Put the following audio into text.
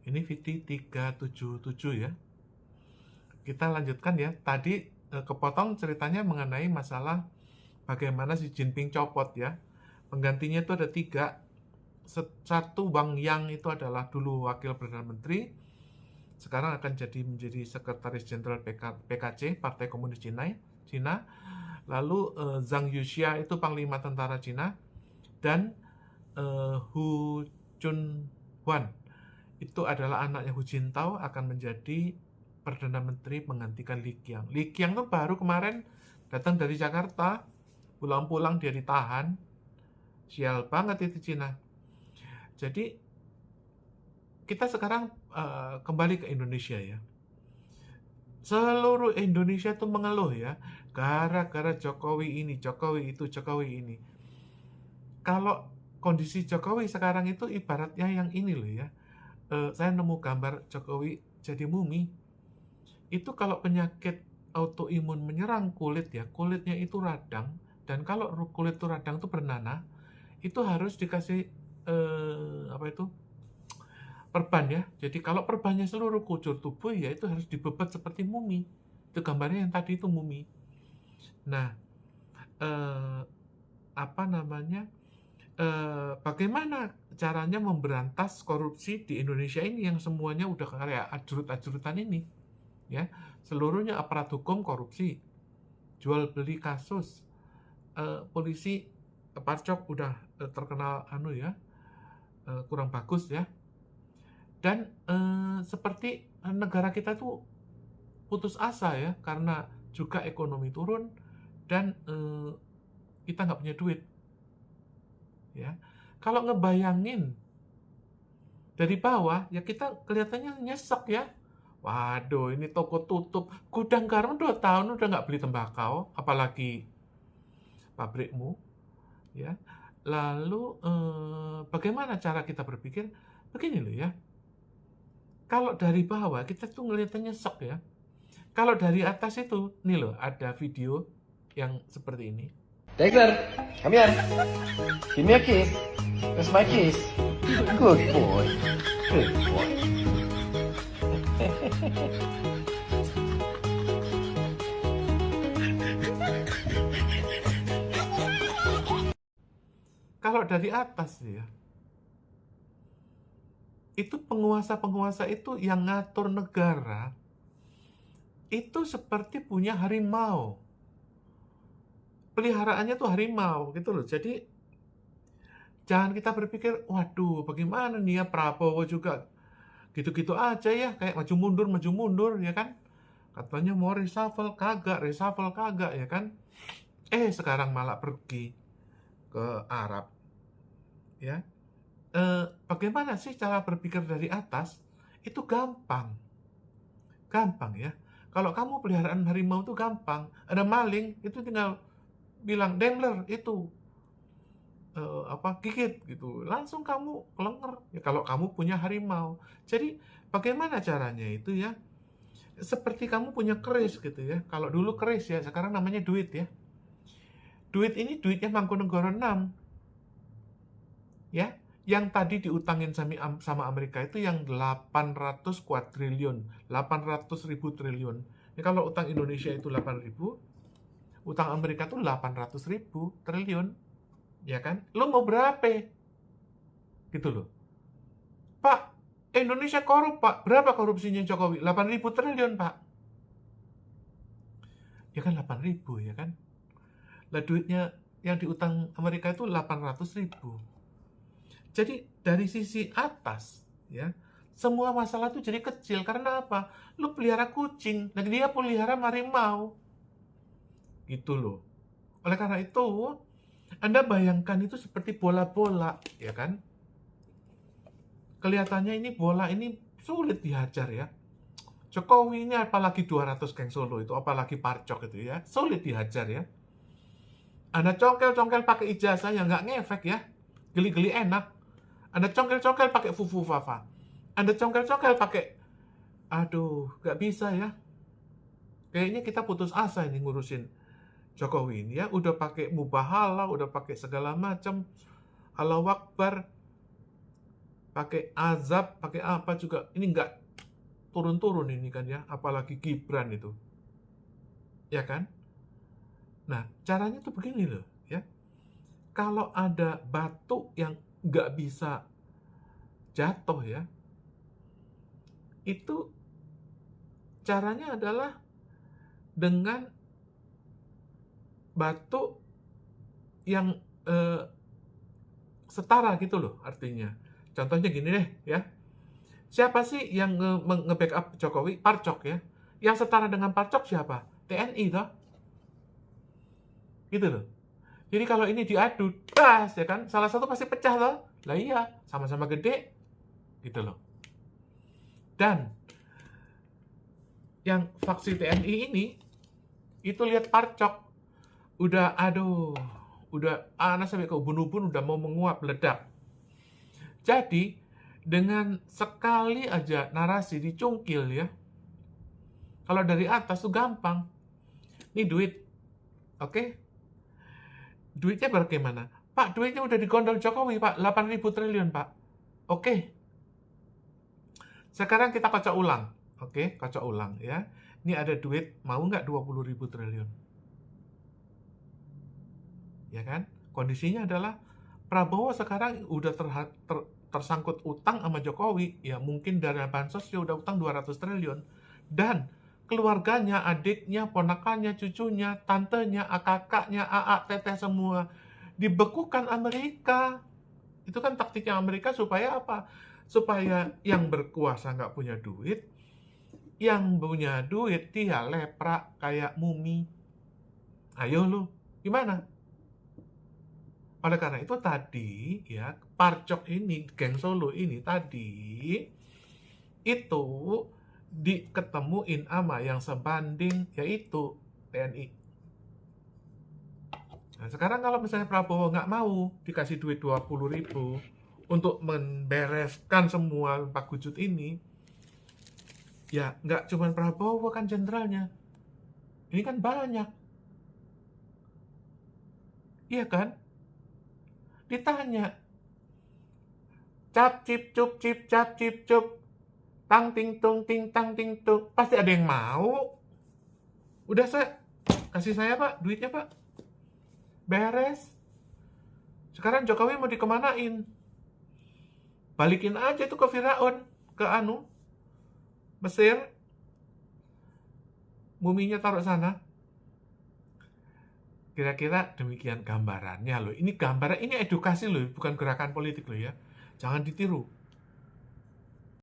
Ini VT 377 ya. Kita lanjutkan ya. Tadi kepotong ceritanya mengenai masalah bagaimana Xi Jinping copot ya. Penggantinya itu ada 3. Satu Wang Yang itu adalah dulu wakil Perdana Menteri, sekarang akan menjadi sekretaris jenderal PKC, Partai Komunis Cina. Lalu Zhang Yuxia itu panglima tentara Cina, dan Hu Chunhuan itu adalah anaknya Hu Jintao, akan menjadi Perdana Menteri menggantikan Li Qiang. Li Qiang tuh baru kemarin datang dari Jakarta, pulang-pulang dia ditahan. Sial banget itu Cina. Jadi kita sekarang kembali ke Indonesia ya. Seluruh Indonesia tuh mengeluh ya, gara-gara Jokowi ini, Jokowi itu, Jokowi ini. Kalau kondisi Jokowi sekarang itu ibaratnya yang ini loh ya. Saya nemu gambar Jokowi jadi mumi. Itu kalau penyakit autoimun menyerang kulit ya, kulitnya itu radang, dan kalau kulit itu radang itu bernanah, itu harus dikasih perban ya. Jadi kalau perbannya seluruh kujur tubuh ya itu harus dibebat seperti mumi. Itu gambarnya yang tadi itu mumi. Nah, bagaimana caranya memberantas korupsi di Indonesia ini yang semuanya udah kayak ajurut-ajurutan ini ya. Seluruhnya aparat hukum korupsi, jual beli kasus, polisi Parcok udah terkenal kurang bagus ya. Dan seperti negara kita tuh putus asa ya, karena juga ekonomi turun dan kita nggak punya duit ya. Kalau ngebayangin dari bawah ya kita kelihatannya nyesek ya. Waduh, ini toko tutup, gudang garam 2 tahun udah nggak beli tembakau, apalagi pabrikmu ya. Lalu bagaimana cara kita berpikir? Begini loh ya. Kalau dari bawah kita tuh ngeliatnya nyesek ya. Kalau dari atas itu, nih loh, ada video yang seperti ini. Dexter, come here. Give me a kiss. That's my kiss. Good boy. Good boy. Kalau dari atas ya, itu penguasa-penguasa itu yang ngatur negara, itu seperti punya harimau. Peliharaannya tuh harimau gitu loh. Jadi jangan kita berpikir, waduh bagaimana nih ya Prabowo juga gitu-gitu aja ya, kayak maju mundur ya kan. Katanya mau reshuffle kagak ya kan. Sekarang malah pergi ke Arab ya. Bagaimana sih cara berpikir dari atas? Itu gampang ya. Kalau kamu peliharaan harimau itu gampang. Ada maling, itu tinggal bilang Daimler itu gigit gitu, langsung kamu kelenger ya, kalau kamu punya harimau. Jadi bagaimana caranya itu ya? Seperti kamu punya keris gitu ya. Kalau dulu keris ya, sekarang namanya duit ya. Duit ini duitnya Mangkunegaran 6 ya. Yang tadi diutangin sama Amerika itu yang 800 kuadriliun, 800.000 triliun. Ya, kalau utang Indonesia itu 8.000, utang Amerika itu 800.000 triliun. Ya kan? Lo mau berapa? Gitu loh. Pak, Indonesia korup, Pak. Berapa korupsinya Jokowi? 8.000 triliun, Pak. Ya kan 8.000 ya kan? Lah duitnya yang diutang Amerika itu 800.000. Jadi dari sisi atas ya, semua masalah itu jadi kecil. Karena apa? Lu pelihara kucing dan dia pelihara harimau. Gitu loh. Oleh karena itu, Anda bayangkan itu seperti bola-bola, ya kan? Kelihatannya ini bola ini sulit dihajar ya. Jokowi ini apalagi 200 geng Solo itu, apalagi Parcok itu ya, sulit dihajar ya. Anda congkel-congkel pakai ijazah yang nggak ngefek ya, geli-geli enak. Anda congkel-congkel pakai fufu fafa. Anda congkel-congkel pakai, aduh, nggak bisa ya. Kayaknya kita putus asa ini ngurusin Jokowi ini ya. Udah pakai mubahala, udah pakai segala macam, Allahu Akbar. pakai azab, pakai apa juga, ini nggak turun-turun ini kan ya, apalagi Gibran itu, ya kan? Nah, caranya tuh begini loh, ya. Kalau ada batu yang nggak bisa jatuh ya, itu caranya adalah dengan batu yang setara gitu loh artinya. Contohnya gini deh ya. Siapa sih yang nge-backup Jokowi? Parcok ya. Yang setara dengan Parcok siapa? TNI toh. Gitu loh. Jadi kalau ini diadu, das ya kan, salah satu pasti pecah toh. Lah iya, sama-sama gede. Gitu loh. Dan yang faksi TNI ini itu lihat Parcok udah anak sampai ke ubun-ubun udah mau menguap, meledak. Jadi dengan sekali aja narasi dicungkil ya, kalau dari atas tuh gampang. Ini duit, oke? Duitnya bagaimana? Pak, duitnya udah digondol Jokowi, Pak. 8.000 triliun, Pak. Oke. Sekarang kita kocok ulang. Oke, kocok ulang ya. Ini ada duit, mau nggak 20.000 triliun? Ya kan? Kondisinya adalah Prabowo sekarang udah tersangkut utang sama Jokowi. Ya mungkin dari bansos ya udah utang 200 triliun. Dan keluarganya, adiknya, ponakannya, cucunya, tantenya, kakaknya, teteh semua dibekukan Amerika. Itu kan taktiknya Amerika supaya apa? Supaya yang berkuasa nggak punya duit, yang punya duit dia leprak kayak mumi. Ayo lu, gimana? Oleh karena itu tadi ya, Parcok ini, geng Solo ini tadi itu diketemuin sama yang sebanding, yaitu TNI. Nah, sekarang kalau misalnya Prabowo nggak mau dikasih duit 20.000 untuk membereskan semua Pak ini, ya nggak cuma Prabowo kan jenderalnya. Ini kan banyak. Iya kan? Ditanya, cap cip cup cip cap cip cup, tang ting tung ting tang ting tung, pasti ada yang mau. Udah kasih saya Pak, duitnya Pak, beres. Sekarang Jokowi mau dikemanain? Balikin aja tuh ke Firaun, ke Mesir, muminya taruh sana. Kira-kira demikian gambarannya loh. Ini gambaran, ini edukasi loh, bukan gerakan politik loh ya. Jangan ditiru.